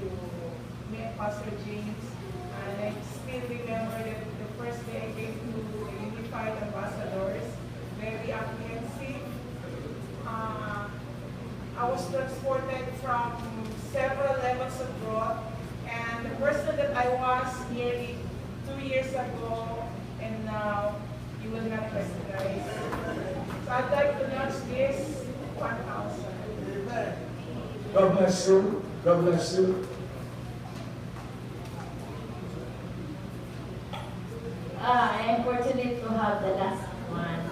to meet Pastor James. And I still remember that the first day I came to the Unified Ambassadors, very apprehensive. I was transported from several levels of growth, and the person that I was nearly 2 years ago, and now you will not recognize. So I'd like to launch this 1,000. God bless you. God bless you. I am fortunate to have the last one.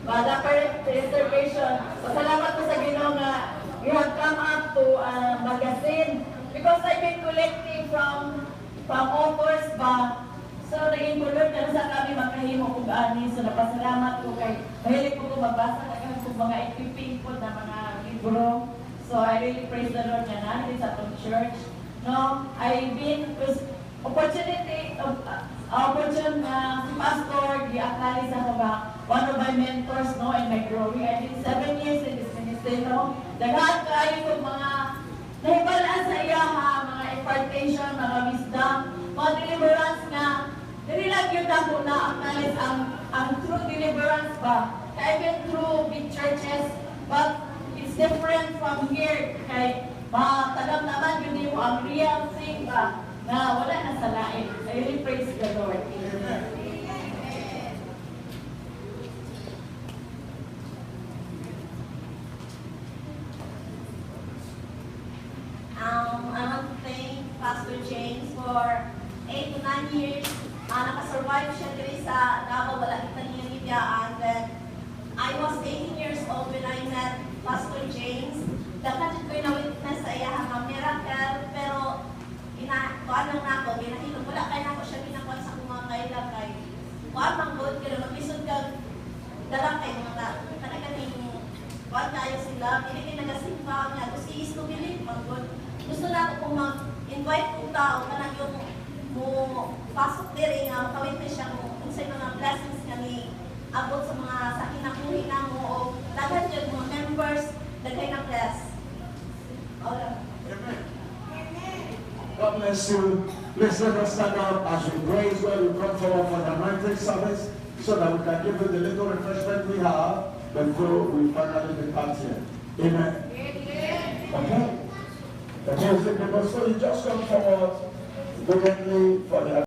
But after reservation, pasalamat ko sa Ginoo nga you have come up to a magazine because I've been collecting from authors ba. So naging kulot na sa kami makahimo kung ani. So napasalamat ko kay mahilig ko magbasa na kung mga equipping po na mga libro. So I really praise the Lord na natin sa itong church. No, I've been opportunity si Pastor, di-acknowledge ako ba, one of my mentors, no, in my growing. I did 7 years in this ministry, no. Daghan kayo kung mga nahibalaan sa iya, ha, mga impartation, mga wisdom, mga deliverance nga, dili lang yun ako na-acknowledge ang true deliverance ba. I've been through big churches, but it's different from here. Kay matagam naman yun mo ang real thing ba, na wala na sa lain. I really praise the Lord. Amen. I want to thank Pastor James for 8 to 9 years. Nakasurvive siya diri sa Davao, wala kita niya nibiyaan. Then, I was 18 years old when I met Pastor James. Dapat ko'y na-witness sa iya mga miracle, pero kuan lang nako, ginahilo wala kay nako siya ginakuan sa akong mga kailan kay kuan man good kay magisod kag dala kay mga kanakaning kuan kayo sila dili kay nagasimba nga gusto is to believe man good. Gusto na ako kung mag-invite kong tao kanang yung mo pasok diri nga makawitness siya kung unsay mga blessings nga ni abot sa mga sa kinabuhi namo o daghan jud mga members daghay na bless. Amen. God bless you. Please let us stand up as we praise where we come forward for the anointing service so that we can give you the little refreshment we have before we finally depart here. Amen. Okay? The music, because so you just come forward immediately for the